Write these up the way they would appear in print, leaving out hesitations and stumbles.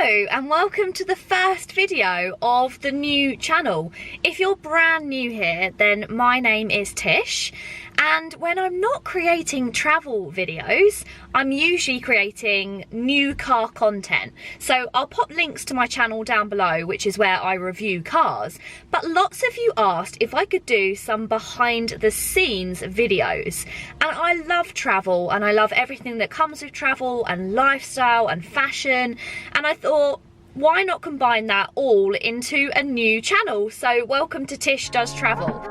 Hello and welcome to the first video of the new channel. If you're brand new here, then my name is Tish, and when I'm not creating travel videos, I'm usually creating new car content. So I'll pop links to my channel down below, which is where I review cars. But lots of you asked if I could do some behind the scenes videos. And I love travel and I love everything that comes with travel and lifestyle and fashion. And I thought, why not combine that all into a new channel? So welcome to Tish Does Travel.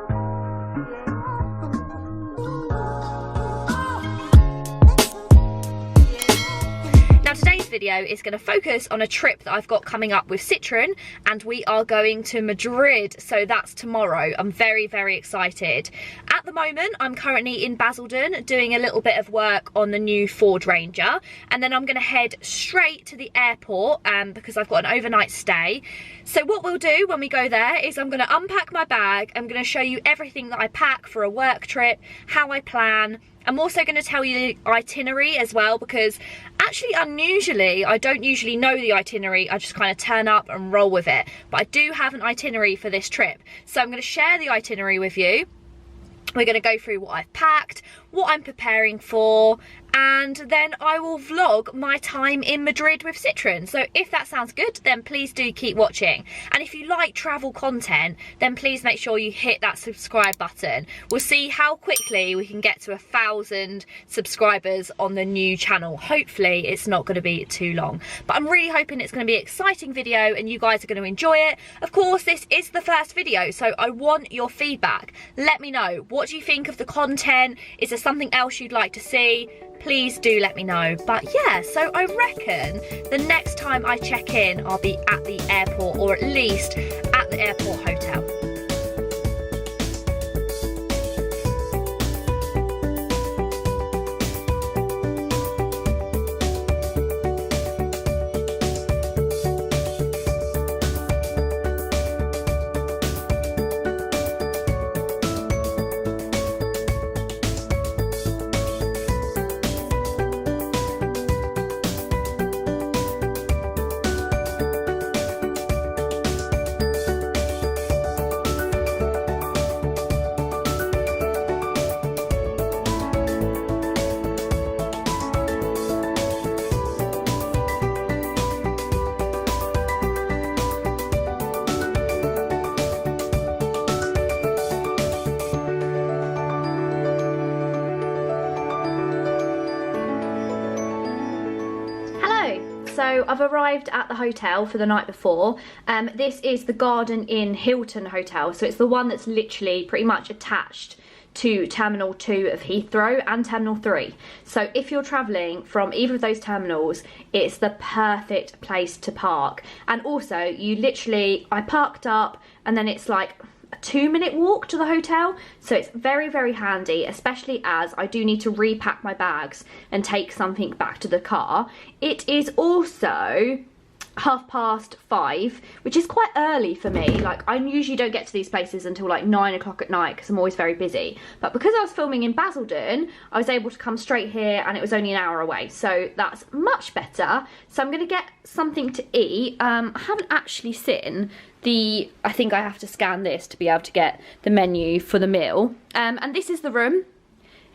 Today's video is going to focus on a trip that I've got coming up with Citroën, and we are going to Madrid, so that's tomorrow. I'm very excited. At the moment I'm currently in Basildon doing a little bit of work on the new Ford Ranger, and then I'm going to head straight to the airport because I've got an overnight stay. So what we'll do when we go there is I'm going to unpack my bag. I'm going to show you everything that I pack for a work trip, how I plan. I'm also going to tell you the itinerary as well, because actually unusually I don't usually know the itinerary. I just kind of turn up and roll with it, but I do have an itinerary for this trip, so I'm going to share the itinerary with you. We're going to go through what I've packed, what I'm preparing for, and then I will vlog my time in Madrid with Citroën. So if that sounds good, then please do keep watching. And if you like travel content, then please make sure you hit that subscribe button. We'll see how quickly we can get to 1,000 subscribers on the new channel. Hopefully it's not going to be too long, but I'm really hoping it's going to be an exciting video and you guys are going to enjoy it. Of course, this is the first video, so I want your feedback. Let me know, what do you think of the content? Is there something else you'd like to see? Please do let me know. But yeah, so I reckon the next time I check in, I'll be at the airport, or at least at the airport hotel. So I've arrived at the hotel for the night before. This is the Garden Inn Hilton Hotel, so it's the one that's literally pretty much attached to Terminal 2 of Heathrow and Terminal 3. So if you're travelling from either of those terminals, it's the perfect place to park. And also, I parked up and then it's like a 2-minute walk to the hotel, so it's very handy, especially as I do need to repack my bags and take something back to the car. It is also 5:30, which is quite early for me. Like, I usually don't get to these places until like 9 o'clock at night because I'm always very busy, but because I was filming in Basildon, I was able to come straight here and it was only an hour away, so that's much better. So I'm gonna get something to eat. I haven't actually seen I think I have to scan this to be able to get the menu for the meal. And this is the room.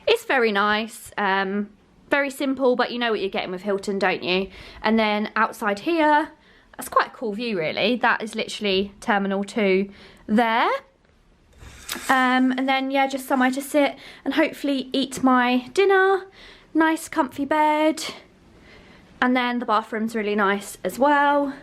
It's very nice, very simple, but you know what you're getting with Hilton, don't you? And then outside here, that's quite a cool view really. That is literally Terminal 2 there. And then yeah, just somewhere to sit and hopefully eat my dinner. Nice comfy bed. And then the bathroom's really nice as well.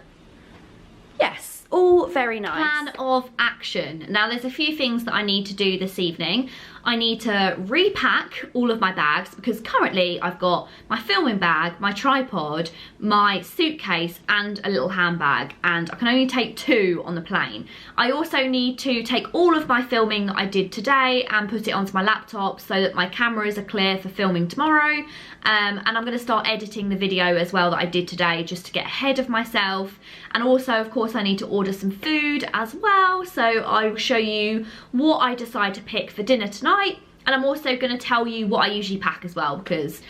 Yes. All very nice. Plan of action. Now there's a few things that I need to do this evening. I need to repack all of my bags because currently I've got my filming bag, my tripod, my suitcase and a little handbag, and I can only take 2 on the plane. I also need to take all of my filming that I did today and put it onto my laptop so that my cameras are clear for filming tomorrow. And I'm going to start editing the video as well that I did today just to get ahead of myself. And also, of course, I need to order some food as well, so I will show you what I decide to pick for dinner tonight. And I'm also going to tell you what I usually pack as well, because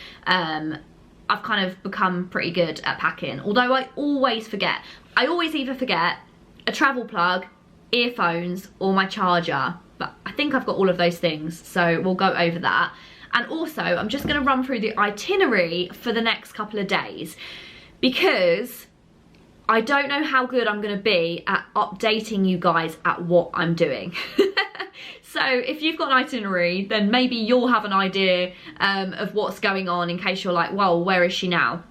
I've kind of become pretty good at packing, although I always forget. I always either forget a travel plug, earphones, or my charger, but I think I've got all of those things, so we'll go over that. And also, I'm just going to run through the itinerary for the next couple of days, because I don't know how good I'm going to be at updating you guys at what I'm doing. So if you've got an itinerary, then maybe you'll have an idea of what's going on, in case you're like, well, where is she now?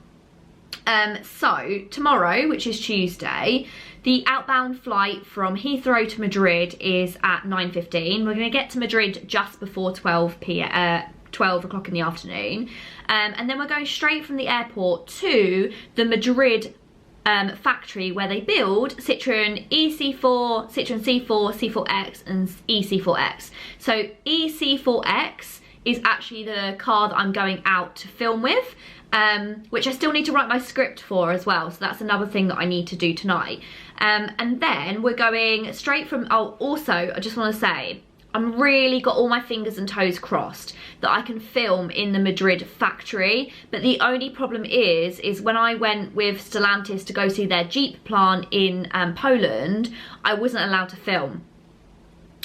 So tomorrow, which is Tuesday, the outbound flight from Heathrow to Madrid is at 9:15. We're going to get to Madrid just before 12 o'clock in the afternoon. And then we're going straight from the airport to the Madrid factory where they build Citroen EC4, Citroen C4, C4X and EC4X. So EC4X is actually the car that I'm going out to film with, which I still need to write my script for as well, so that's another thing that I need to do tonight. And then we're going straight from, oh, also I just want to say, I'm really got all my fingers and toes crossed that I can film in the Madrid factory, but the only problem is when I went with Stellantis to go see their Jeep plant in Poland, I wasn't allowed to film.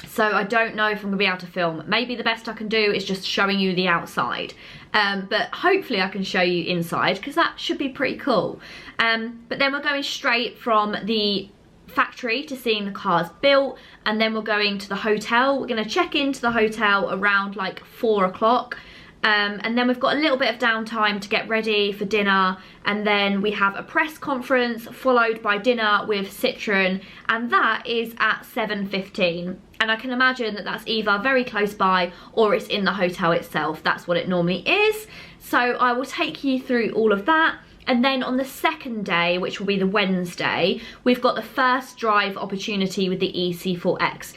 So I don't know if I'm gonna be able to film. Maybe the best I can do is just showing you the outside. But hopefully I can show you inside, because that should be pretty cool. But then we're going straight from the factory to seeing the cars built, and then we're going to the hotel. We're going to check into the hotel around like 4 o'clock. And then we've got a little bit of downtime to get ready for dinner, and then we have a press conference followed by dinner with Citroen, and that is at 7:15. And I can imagine that that's either very close by or it's in the hotel itself. That's what it normally is. So I will take you through all of that. And then on the second day, which will be the Wednesday, we've got the first drive opportunity with the EC4X.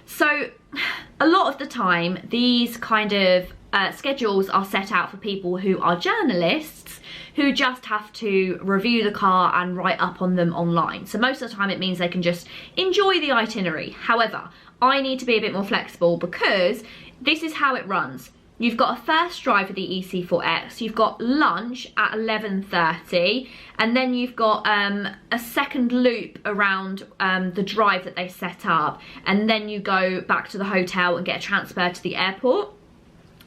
So a lot of the time, these kind of schedules are set out for people who are journalists who just have to review the car and write up on them online. So most of the time it means they can just enjoy the itinerary. However, I need to be a bit more flexible, because this is how it runs. You've got a first drive of the EC4X, you've got lunch at 11:30, and then you've got a second loop around the drive that they set up, and then you go back to the hotel and get a transfer to the airport.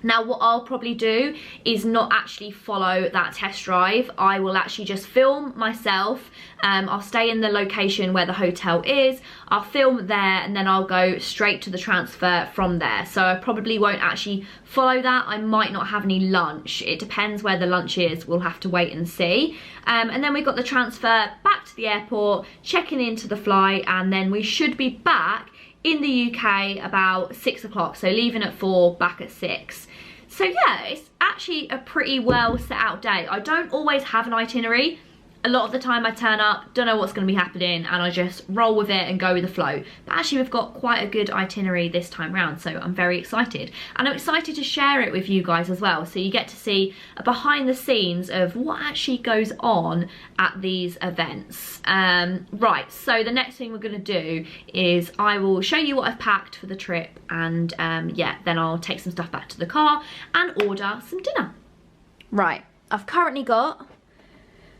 Now what I'll probably do is not actually follow that test drive. I will actually just film myself. I'll stay in the location where the hotel is, I'll film there, and then I'll go straight to the transfer from there. So I probably won't actually follow that. I might not have any lunch. It depends where the lunch is. We'll have to wait and see. And then we've got the transfer back to the airport, checking into the flight, and then we should be back in the UK about 6 o'clock. So leaving at 4, back at 6. So yeah, it's actually a pretty well set out day. I don't always have an itinerary. A lot of the time I turn up, don't know what's going to be happening, and I just roll with it and go with the flow. But actually we've got quite a good itinerary this time round, so I'm very excited. And I'm excited to share it with you guys as well, so you get to see a behind the scenes of what actually goes on at these events. Right, so the next thing we're going to do is I will show you what I've packed for the trip, and yeah, then I'll take some stuff back to the car and order some dinner. Right, I've currently got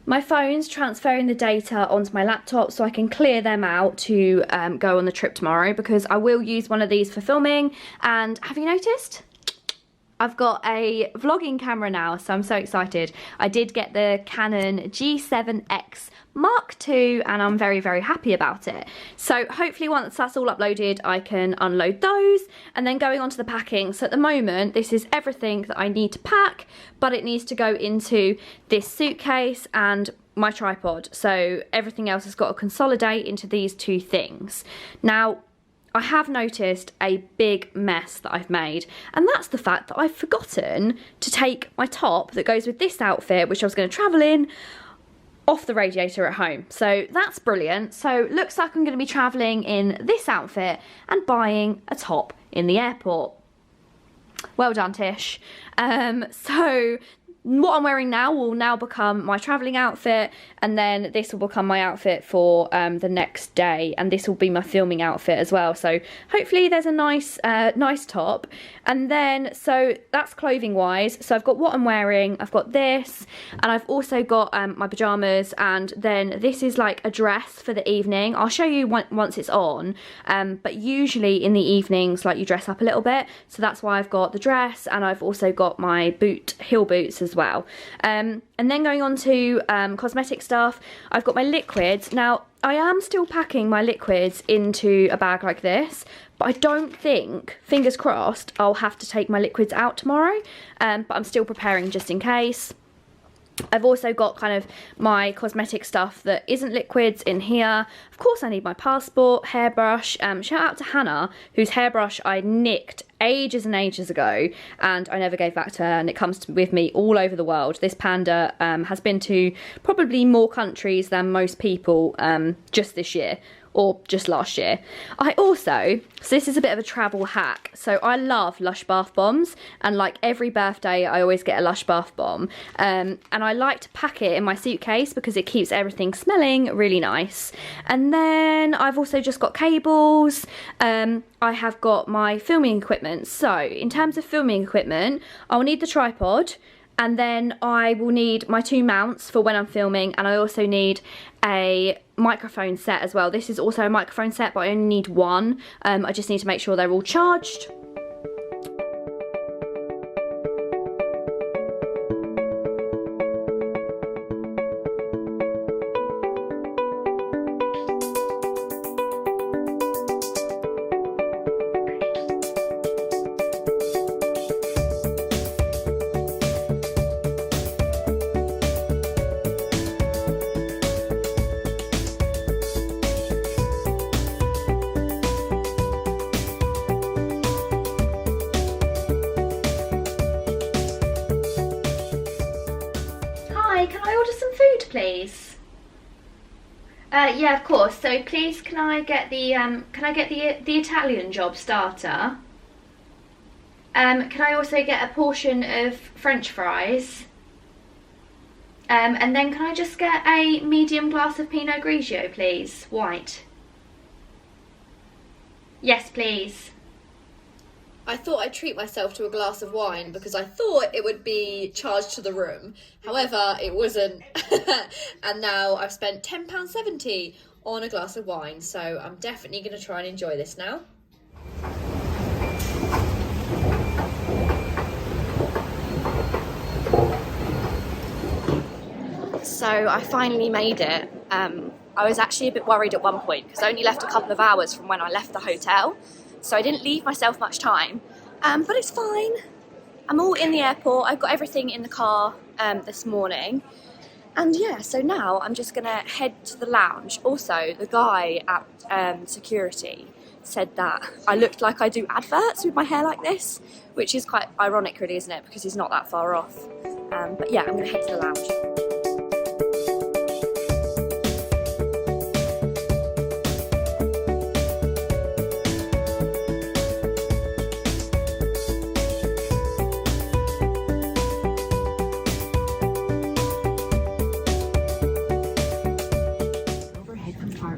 my phone's transferring the data onto my laptop so I can clear them out to go on the trip tomorrow, because I will use one of these for filming. And have you noticed? I've got a vlogging camera now, so I'm so excited. I did get the Canon G7X Mark II, and I'm very, very happy about it. So hopefully once that's all uploaded, I can unload those, and then going on to the packing. So at the moment, this is everything that I need to pack, but it needs to go into this suitcase and my tripod. So everything else has got to consolidate into these two things. Now, I have noticed a big mess that I've made, and that's the fact that I've forgotten to take my top that goes with this outfit, which I was going to travel in, off the radiator at home. So that's brilliant. So looks like I'm going to be travelling in this outfit and buying a top in the airport. Well done, Tish. So what I'm wearing now will now become my travelling outfit, and then this will become my outfit for the next day, and this will be my filming outfit as well. So hopefully there's a nice nice top. And then, so that's clothing wise. So I've got what I'm wearing, I've got this, and I've also got my pyjamas, and then this is like a dress for the evening. I'll show you once it's on, but usually in the evenings, like, you dress up a little bit, so that's why I've got the dress, and I've also got my heel boots as well. And then going on to cosmetic stuff, I've got my liquids. Now, I am still packing my liquids into a bag like this, but I don't think, fingers crossed, I'll have to take my liquids out tomorrow, but I'm still preparing just in case. I've also got kind of my cosmetic stuff that isn't liquids in here. Of course, I need my passport, hairbrush. Shout out to Hannah, whose hairbrush I nicked ages and ages ago, and I never gave back to her, and it comes with me all over the world. This panda has been to probably more countries than most people just this year, or just last year. I also, so this is a bit of a travel hack, so I love Lush bath bombs, and like every birthday I always get a Lush bath bomb, and I like to pack it in my suitcase because it keeps everything smelling really nice. And then I've also just got cables, I have got my filming equipment. So in terms of filming equipment, I'll need the tripod, and then I will need my 2 mounts for when I'm filming, and I also need a microphone set as well. This is also a microphone set, but I only need 1. I just need to make sure they're all charged. Can I order some food, please? Yeah, of course. So please, can I get the Italian job starter? Can I also get a portion of French fries? And then can I just get a medium glass of Pinot Grigio, please? White. Yes, please. I thought I'd treat myself to a glass of wine because I thought it would be charged to the room. However, it wasn't. And now I've spent £10.70 on a glass of wine. So I'm definitely going to try and enjoy this now. So I finally made it. I was actually a bit worried at one point because I only left a couple of hours from when I left the hotel. So I didn't leave myself much time, but it's fine. I'm all in the airport. I've got everything in the car this morning. And yeah, so now I'm just gonna head to the lounge. Also, the guy at security said that I looked like I do adverts with my hair like this, which is quite ironic really, isn't it? Because he's not that far off. But yeah, I'm gonna head to the lounge.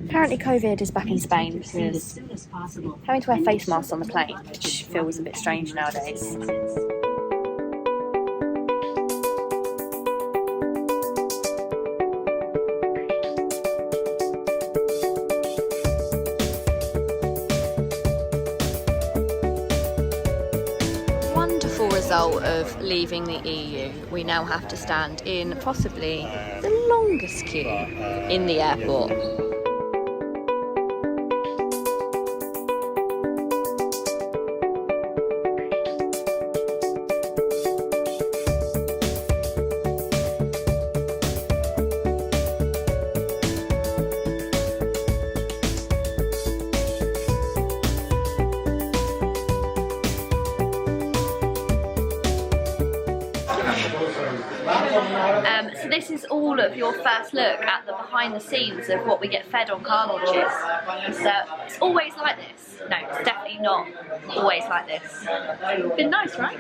Apparently COVID is back in Spain because having to wear face masks on the plane, which feels a bit strange nowadays. Wonderful result of leaving the EU. We now have to stand in possibly the longest queue in the airport. So this is all of your first look at the behind the scenes of what we get fed on car launches. So it's always like this. No, it's definitely not always like this. Been nice, right?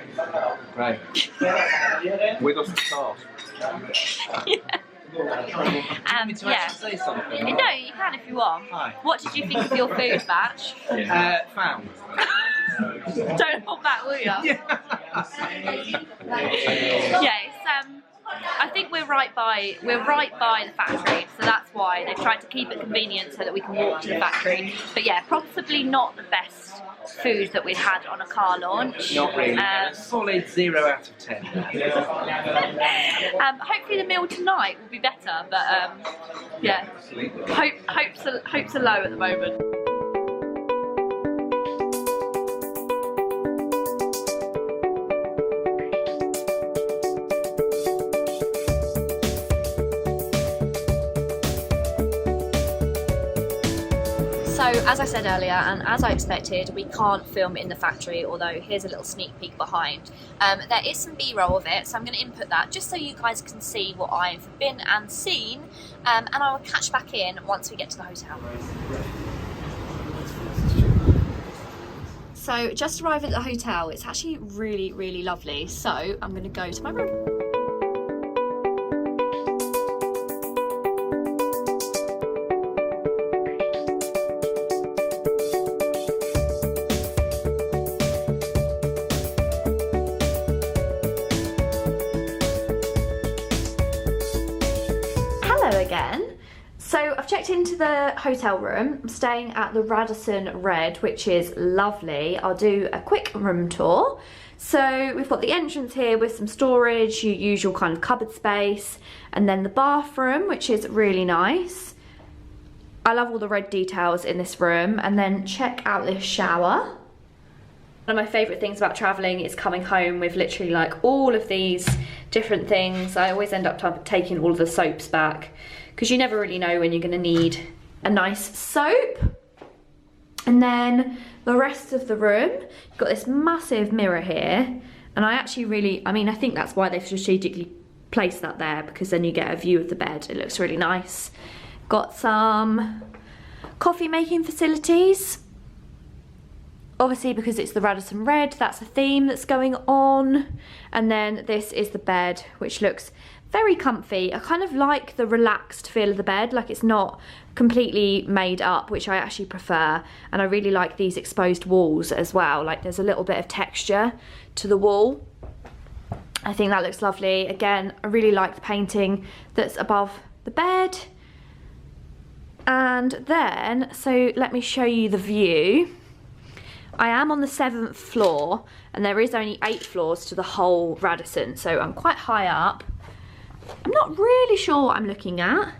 Great. With us to start. Yeah. Say something? No, you can if you want. Hi. What did you think of your food batch? Found. Don't hold back, will you? Yeah, it's I think we're right by the factory, so that's why they've tried to keep it convenient so that we can walk to the factory. But yeah, possibly not the best food that we've had on a car launch. Not really. Solid 0 out of 10. Hopefully the meal tonight will be better, but yeah, hopes are low at the moment. So as I said earlier, and as I expected, we can't film in the factory, although here's a little sneak peek behind. There is some B-roll of it, so I'm going to input that just so you guys can see what I've been and seen, and I will catch back in once we get to the hotel. So just arrived at the hotel. It's actually really, really lovely. So I'm going to go to my room. Again. So I've checked into the hotel room. I'm staying at the Radisson Red, which is lovely. I'll do a quick room tour. So we've got the entrance here with some storage, your usual kind of cupboard space, and then the bathroom, which is really nice. I love all the red details in this room. And then check out this shower. One of my favourite things about travelling is coming home with literally like all of these different things. I always end up taking all of the soaps back because you never really know when you're going to need a nice soap. And then the rest of the room, you've got this massive mirror here, and I think that's why they've strategically placed that there, because then you get a view of the bed. It looks really nice. Got some coffee making facilities. Obviously, because it's the Radisson Red, that's a theme that's going on. And then this is the bed, which looks very comfy. I kind of like the relaxed feel of the bed, like it's not completely made up, which I actually prefer. And I really like these exposed walls as well. Like there's a little bit of texture to the wall. I think that looks lovely. Again, I really like the painting that's above the bed. And then, so let me show you the view. I am on the 7th floor, and there is only 8 floors to the whole Radisson, so I'm quite high up. I'm not really sure what I'm looking at,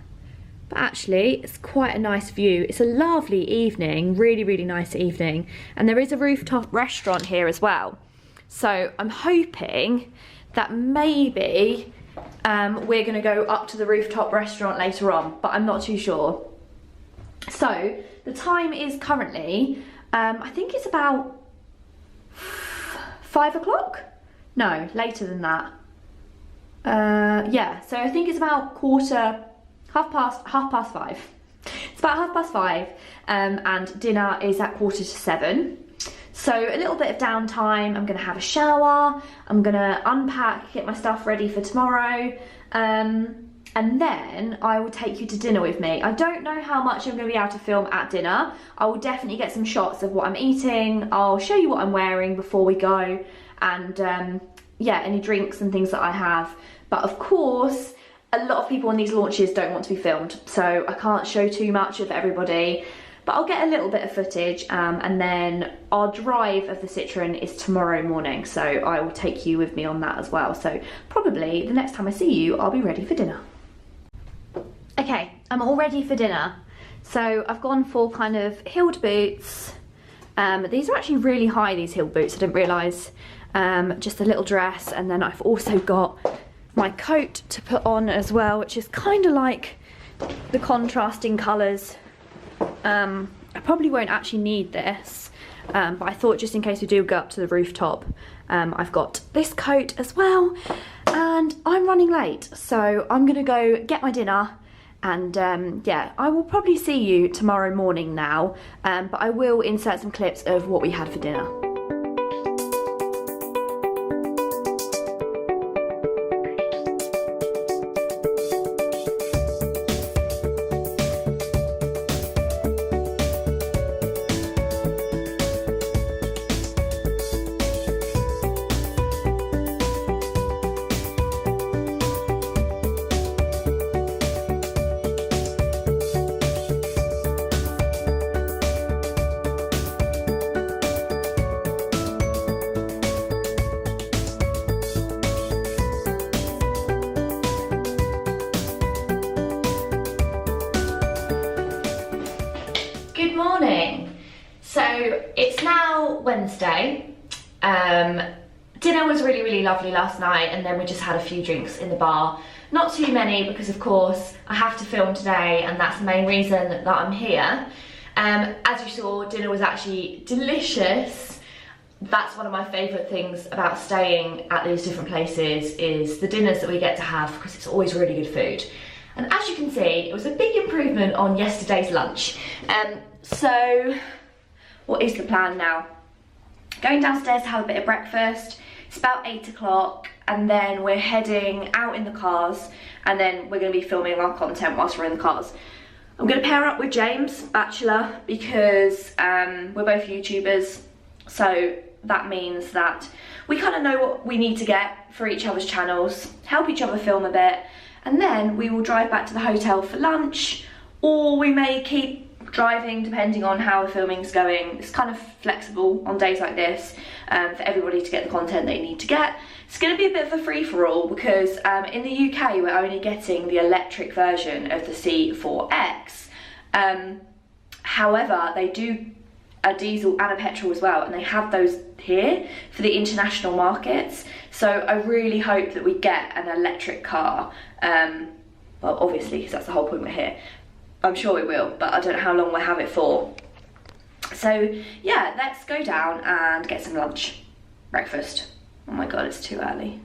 but actually it's quite a nice view. It's a lovely evening, really, really nice evening, and there is a rooftop restaurant here as well. So I'm hoping that maybe we're gonna go up to the rooftop restaurant later on, but I'm not too sure. So the time is currently, I think it's about 5 o'clock? No, later than that. Yeah, so I think it's about half past 5. It's about 5:30, and dinner is at 6:45. So a little bit of downtime. I'm gonna have a shower, I'm gonna unpack, get my stuff ready for tomorrow, and then I will take you to dinner with me. I don't know how much I'm going to be able to film at dinner. I will definitely get some shots of what I'm eating. I'll show you what I'm wearing before we go, and yeah, any drinks and things that I have. But of course, a lot of people on these launches don't want to be filmed, so I can't show too much of everybody. But I'll get a little bit of footage, and then our drive of the Citroen is tomorrow morning, so I will take you with me on that as well. So probably the next time I see you, I'll be ready for dinner. Okay, I'm all ready for dinner. So I've gone for kind of heeled boots. These are actually really high, these heel boots, I didn't realise. Just a little dress, and then I've also got my coat to put on as well, which is kind of like the contrasting colours. I probably won't actually need this. but I thought just in case we do go up to the rooftop, I've got this coat as well. And I'm running late, so I'm gonna go get my dinner. And yeah, I will probably see you tomorrow morning now, but I will insert some clips of what we had for dinner. Good morning. So it's now Wednesday. Dinner was really lovely last night, and then we just had a few drinks in the bar. Not too many because of course I have to film today, and that's the main reason that I'm here. As you saw, dinner was actually delicious. That's one of my favourite things about staying at these different places, is the dinners that we get to have, because it's always really good food. And as you can see, it was a big improvement on yesterday's lunch. So what is the plan now? Going downstairs to have a bit of breakfast. It's about 8 o'clock, and then we're heading out in the cars, and then we're going to be filming our content whilst we're in the cars. I'm going to pair up with James, Bachelor, because we're both YouTubers, so that means that we kind of know what we need to get for each other's channels, help each other film a bit, and then we will drive back to the hotel for lunch, or we may keep driving depending on how the filming's going. It's kind of flexible on days like this, for everybody to get the content they need to get. It's going to be a bit of a free-for-all because in the UK we're only getting the electric version of the C4X. However, they do a diesel and a petrol as well, and they have those here for the international markets. So I really hope that we get an electric car. Well, obviously, because that's the whole point we're here. I'm sure we will, but I don't know how long we'll have it for. So yeah, let's go down and get some lunch, breakfast. Oh my god, it's too early.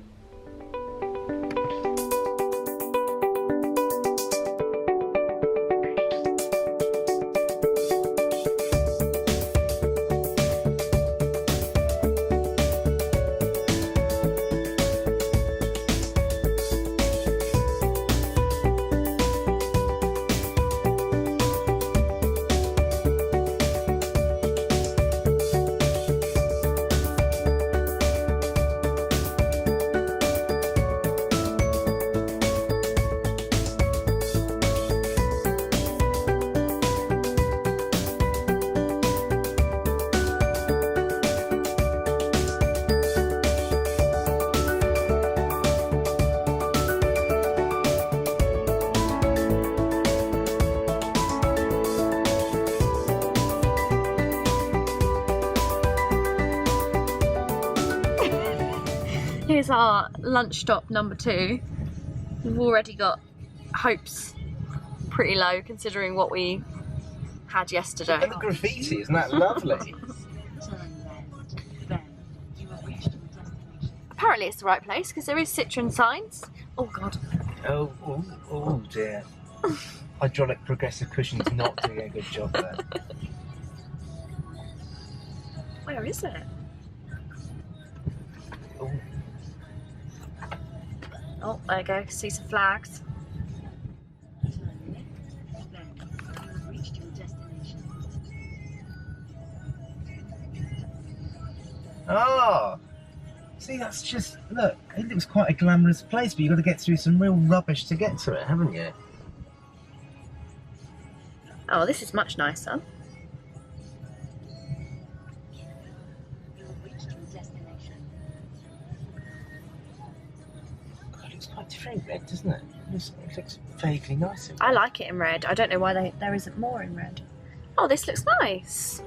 Here's our lunch stop number 2. We've already got hopes pretty low considering what we had yesterday. And the graffiti, isn't that lovely? Apparently it's the right place because there is Citroen signs. Oh god. Oh dear. Hydraulic progressive cushion's not doing a good job there. Where is it? Ooh. Oh, there you go. See some flags. Oh! See, that's just, look, it looks quite a glamorous place, but you've got to get through some real rubbish to get to it, haven't you? Oh, this is much nicer. God, it looks quite different in red, doesn't it? It looks vaguely nice in red. I like it in red. I don't know why there isn't more in red. Oh, this looks nice.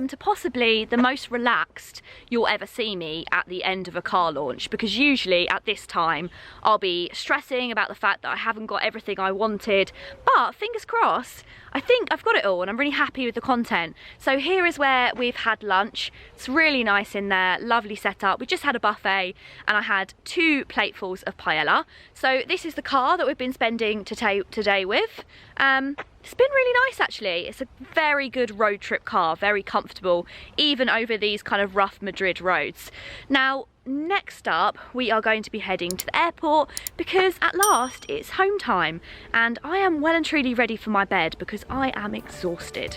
on to possibly the most relaxed you'll ever see me at the end of a car launch, because usually at this time I'll be stressing about the fact that I haven't got everything I wanted, but fingers crossed, I think I've got it all and I'm really happy with the content. So here is where we've had lunch. It's really nice in there, lovely setup. We just had a buffet and I had 2 platefuls of paella. So this is the car that we've been spending today with. It's been really nice actually. It's a very good road trip car, very comfortable, even over these kind of rough Madrid roads. Now, next up, we are going to be heading to the airport because at last it's home time and I am well and truly ready for my bed because I am exhausted.